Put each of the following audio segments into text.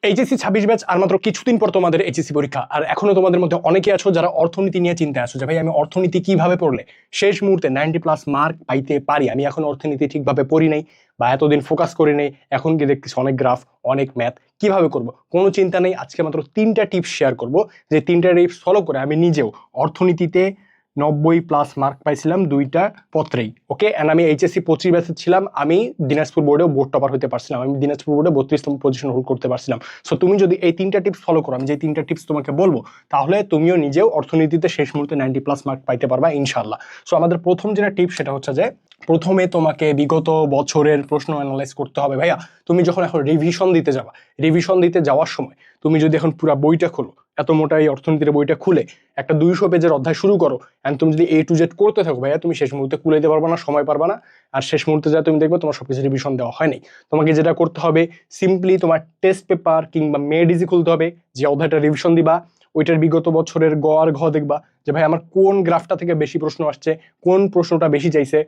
HSC 26 batch আর মাত্র কিছুদিন পর তোমাদের এইচএসসি পরীক্ষা। আর এখনো তোমাদের মধ্যে অনেকে আছো যারা অর্থনীতি নিয়ে চিন্তায় আছো যে ভাই আমি অর্থনীতি কিভাবে পড়লে শেষ মুহূর্তে 90+ মার্ক পাইতে পারি। আমি এখন অর্থনীতি ঠিকভাবে পড়ি নাই বা এতদিন ফোকাস করি নাই, এখন কি দেখতেছি অনেক গ্রাফ অনেক ম্যাথ, কিভাবে করব কোনো চিন্তা নেই। আজকে মাত্র 3টা টিপস শেয়ার করব, যে 3টা টিপস ফলো করে আমি নিজেও অর্থনীতিতে 90+ মার্ক পাইছিলাম 2টা পত্রেই। ওকে, অ্যান্ড আমি এইচএসসি 25 ব্যাচে ছিলাম, আমি দিনাজপুর বোর্ডেও বোর্ড টপার হতে পারছিলাম, আমি দিনাজপুর বোর্ডে 32তম পজিশন হোল্ড করতে পারছিলাম। সো তুমি যদি এই 3টা টিপস ফলো করো, আমি যে 3টা টিপস তোমাকে বলবো, তাহলে তুমিও নিজেও অর্থনীতিতে শেষ মুহূর্তে 90+ মার্ক পাইতে পারবা ইনশাল্লাহ। সো আমাদের প্রথম যেটা টিপস সেটা হচ্ছে যে প্রথমে তোমাকে বিগত বছরের প্রশ্ন অ্যানালাইজ করতে হবে। ভাইয়া তুমি যখন এখন রিভিশন দিতে যাবা, রিভিশন দিতে যাওয়ার সময় তুমি যদি এখন পুরো বইটা খোলো, এত মোটা এই অর্থনীতির বইটা খুলে একটা 200 পেজের অধ্যায় শুরু করো, এন্ড তুমি যদি A to Z করতে থাকো ভাইয়া, তুমি শেষ মুহূর্তে কুলাইতে পারবা না, সময় পারবা না। আর শেষ মুহূর্তে যা তুমি দেখবে তোমার সবকিছু রিভিশন দেওয়া হয় নাই। তোমাকে যেটা করতে হবে, সিম্পলি তোমার টেস্ট পেপার কিংবা মেডিজি খুলতে হবে, যে অধ্যায়টা রিভিশন দিবা ওইটার বিগত বছরের গ আর ঘ দেখবা যে ভাই আমার কোন গ্রাফটা থেকে বেশি প্রশ্ন আসছে, কোন প্রশ্নটা বেশি চাইছে,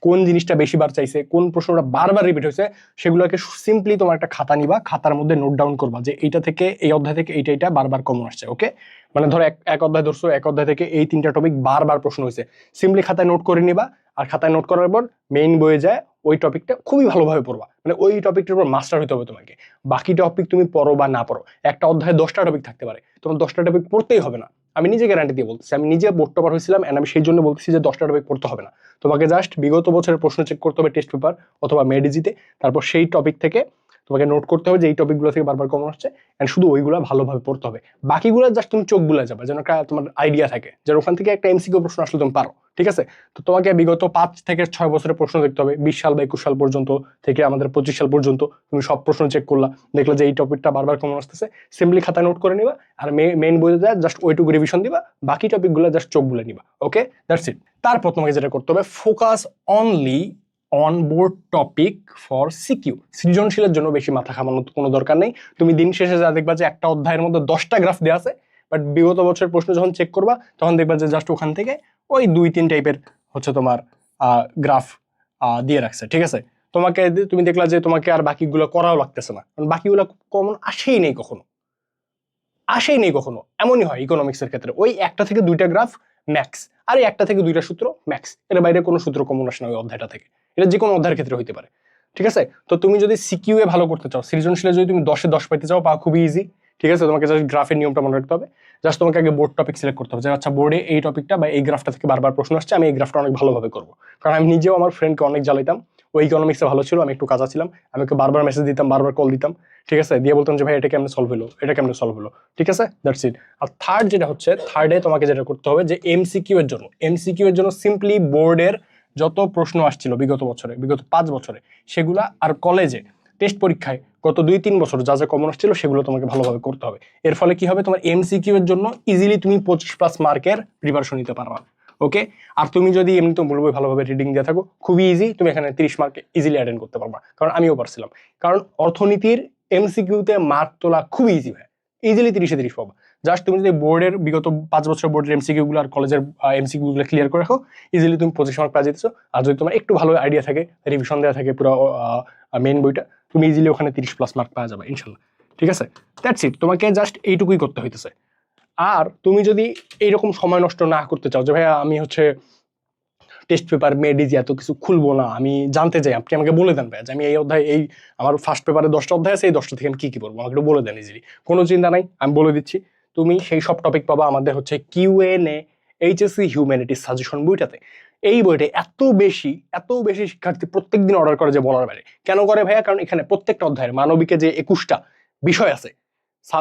কোন জিনিসটা বেশি বার চাইছে, কোন প্রশ্নটা বারবার রিপিট হয়েছে, সেগুলোকে সিম্পলি তোমার একটা খাতা নিবা, খাতার মধ্যে নোট ডাউন করবা যে এইটা থেকে এই অধ্যায় থেকে এইটা বারবার কমন আসছে। ওকে, মানে ধরো এক অধ্যায় ধরছো, এক অধ্যায় থেকে এই 3টা টপিক বারবার প্রশ্ন হয়েছে, সিম্পলি খাতায় নোট করে নিবা। আর খাতায় নোট করার পর মেইন বইয়ে যায় ওই টপিকটা খুবই ভালোভাবে পড়বা, মানে ওই টপিকটার উপর মাস্টার হতে হবে তোমাকে। বাকি টপিক তুমি পড়ো বা না পড়ো, একটা অধ্যায়ে 10টা টপিক থাকতে পারে, তোমার 10টা টপিক পড়তেই হবে না। আমি নিজে গ্যারান্টি দিয়ে বলতেছি, আমি নিজে বোর্ড টপার হয়েছিলাম, এন্ড আমি সেই জন্য বলতেছি যে 10টা টপিক পড়তে হবে না। তোমাকে জাস্ট বিগত বছরের প্রশ্ন চেক করতে হবে টেস্ট পেপার অথবা মেডিজিতে, তারপর সেই টপিক থেকে তোমাকে নোট করতে হবে যে এই টপিকগুলো থেকে বারবার কমন আসছে, এন্ড শুধু ওইগুলো ভালোভাবে পড়তে হবে। বাকিগুলো জাস্ট তুমি চোখ বুলে যাবে, যেন একটা তোমার আইডিয়া থাকে যে ওখান থেকে একটা এমসিকিউ প্রশ্ন আসলে তুমি পারো। ঠিক আছে, তো তোমাকে বিগত 5 থেকে 6 বছরের প্রশ্ন দেখতে হবে, 20 সাল বা 21 সাল পর্যন্ত থেকে আমাদের 25 সাল পর্যন্ত তুমি সব প্রশ্ন চেক করলা, দেখলা যে এই টপিকটা বারবার কমন আসতেছে, সিম্পলি খাতায় নোট করে নিবা। আর মেইন বইতে যায় জাস্ট ওইটুকু রিভিশন দিবা, বাকি টপিকগুলো জাস্ট চোখ বুলে নিবা। Okay, that's it. তারপর তোমাকে যেটা করতে হবে, focus only on board topic for CQ. সৃজনশীলের জন্য বেশি মাথা ঘামানোর কোনো দরকার নেই। তুমি দিন শেষে যা দেখবা যে একটা অধ্যায়ের মধ্যে 10টা গ্রাফ দেওয়া আছে, বাট বিগত বছরের প্রশ্ন যখন চেক করবা তখন দেখবা যে জাস্ট ওখান থেকে ওই 2-3 টাইপের হচ্ছে তোমার গ্রাফ দিয়ে রাখছে। ঠিক আছে, তোমাকে তুমি দেখলা যে তোমাকে আর বাকিগুলো করাও লাগতেছে না, কারণ বাকিগুলো কমন আসেই নেই কখনো, আসেই নেই কখনো। এমনই হয় ইকোনমিক্সের ক্ষেত্রে, ওই একটা থেকে 2টা গ্রাফ ম্যাক্স, আর একটা থেকে 2টা সূত্র ম্যাক্স, এর বাইরে কোনো সূত্র কমন আসে না ওই অধ্যায়টা থেকে। এটা যে কোনো অধ্যায়ের ক্ষেত্রে হইতে পারে। ঠিক আছে, তো তুমি যদি সিকিউ এ ভালো করতে চাও, সৃজনশীলে যদি তুমি 10-এ 10 পাইতে চাও, পাওয়া খুবই ইজি। ঠিক আছে, তোমাকে জাস্ট গ্রাফের নিয়মটা মনে রাখতে হবে। জাস্ট তোমাকে আগে বোর্ড টপিক সিলেক্ট করতে হবে যে আচ্ছা বোর্ডে এই টপিকটা বা এই গ্রাফটা থেকে বারবার প্রশ্ন আসছে, আমি এই গ্রাফটা অনেক ভালোভাবে করবো। কারণ আমি নিজেও আমার ফ্রেন্ডকে অনেক জ্বালাইতাম, ওই ইকোনমিক্সে ভালো ছিল, আমি একটু কাঁচা ছিলাম, আমি ওকে বারবার মেসেজ দিতাম, বারবার কল দিতাম। ঠিক আছে, দিয়ে বলতাম যে ভাই এটা কেমনে সলভ হলো, এটা কেমনে সলভ হলো। ঠিক আছে, দ্যাটস ইট। আর থার্ড যেটা হচ্ছে, থার্ডে তোমাকে যেটা করতে হবে যে এমসিকিউ এর জন্য, এমসিকিউ এর জন্য সিম্পলি বোর্ডের যত প্রশ্ন আসছিল বিগত বছরে, বিগত 5 বছরে, সেগুলা আর কলেজে টেস্ট পরীক্ষায় গত 2-3 বছর যা যা কমন আসছিল সেগুলো তোমাকে ভালোভাবে করতে হবে। এর ফলে কি হবে, তোমার এমসিকিউ এর জন্য ইজিলি তুমি 25+ মার্কের প্রিপারেশন নিতে পারবা। ওকে, আর তুমি যদি এমনি তো বলবো ভালোভাবে রিডিং দিয়ে থাকো, খুবই ইজি, তুমি এখানে 30 মার্ক ইজিলি অ্যাটেন্ড করতে পারবা, কারণ আমিও পারছিলাম। কারণ অর্থনীতির এমসিকিউতে মার্ক তোলা খুবই ইজি হয়, ইজিলি 30-এ 30 পাবা। জাস্ট তুমি যদি বোর্ডের বিগত 5 বছরের বোর্ডের এমসিকিউ গুলো আর কলেজের এমসিকিউ গুলো ক্লিয়ার করে রাখো, ইজিলি তুমি 25 মার্ক পেয়ে যেতেছো। আর যদি তোমার একটু ভালো আইডিয়া থাকে, রিভিশন দেওয়া থাকে পুরো মেইন বইটা, তুমি ইজিলি ওখানে 30+ মার্ক পাওয়া যাবে ইনশাল্লাহ। ঠিক আছে, দ্যাটস ইট। তোমাকে জাস্ট এইটুকুই করতে হইতেছে। আর তুমি যদি এইরকম সময় নষ্ট না করতে চাও যে ভাইয়া আমি হচ্ছে টেস্ট পেপার মেডিজি এত কিছু খুলবো না, আমি জানতে চাই, আপনি আমাকে বলে দেন ভাই যে আমি এই অধ্যায়, এই আমার ফার্স্ট পেপারে 10টা অধ্যায় আছে, এই 10টা থেকে আমি কি কি পড়বো, আমাকে একটু বলে দেন ইজিলি। কোনো চিন্তা নাই, আমি বলে দিচ্ছি। তুমি সেই সব টপিক পাবা আমাদের হচ্ছে কিউএনএ এইচএসসি হিউম্যানিটিস সাজেশন বইটাতে। এই বইটা এত বেশি শিক্ষার্থী প্রত্যেকদিন অর্ডার করে যে বলার বাইরে। কেন করে ভাইয়া? কারণ এখানে প্রত্যেকটা অধ্যায়ের মানবিকে যে 21টা বিষয় আছে,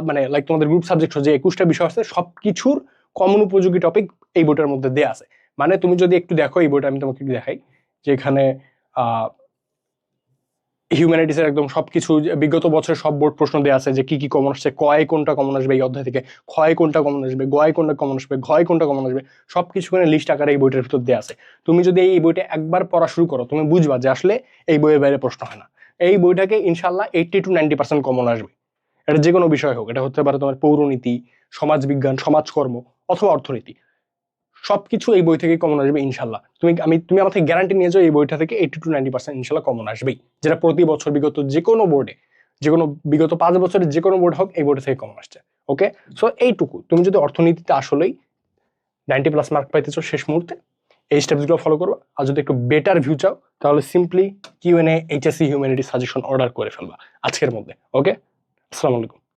মানে লাইক তোমাদের গ্রুপ সাবজেক্ট যে 21টা বিষয় আছে, সবকিছুর কমন উপযোগী টপিক এই বইটার মধ্যে দেয়া আছে। মানে তুমি যদি একটু দেখো এই বইটা, আমি তোমাকে একটু দেখাই যে এখানে হিউম্যানিটিসের একদম সবকিছু বিগত বছরের সব বোর্ড প্রশ্ন দেওয়া আছে, যে কি কি কমন আসছে, কয় কোনটা কমন আসবে এই অধ্যায় থেকে, ক্ষয় কোনটা কমন আসবে, গয় কোনটা কমন আসবে, ঘয় কোনটা কমন আসবে, সবকিছু এখানে লিস্ট আকারে এই বইটার ভিতর দেওয়া আছে। তুমি যদি এই বইটা একবার পড়া শুরু করো, তুমি বুঝবা যে আসলে এই বইয়ের বাইরে প্রশ্ন হয় না। এই বইটাকে ইনশাল্লাহ 80-90% কমন আসবে। এটা যে কোনো বিষয় হোক, এটা হতে পারে তোমার পৌরনীতি, সমাজবিজ্ঞান, সমাজকর্ম অথবা অর্থনীতি, সবকিছু এই বই থেকে কমন আসবে ইনশাল্লাহ। তুমি আমার থেকে গ্যারান্টি নিয়ে যাও, এই বইটা থেকে 80-90% ইনশাল্লাহ কমন আসবেই, যেটা প্রতি বছর বিগত যে কোনো বোর্ডে যে কোনো বিগত 5 বছরের যে কোনো বোর্ড হোক এই বোর্ড থেকে কম আসছে। ওকে, সো এইটুকু। তুমি যদি অর্থনীতিতে আসলেই 90+ মার্ক পাইতেছো শেষ মুহূর্তে, এই স্টেপসগুলো ফলো করো। আর যদি একটু বেটার ভিউ চাও তাহলে simply QnA HSC humanity suggestion order করে ফেলবা আজকের মধ্যে। ওকে, আসসালামু আলাইকুম।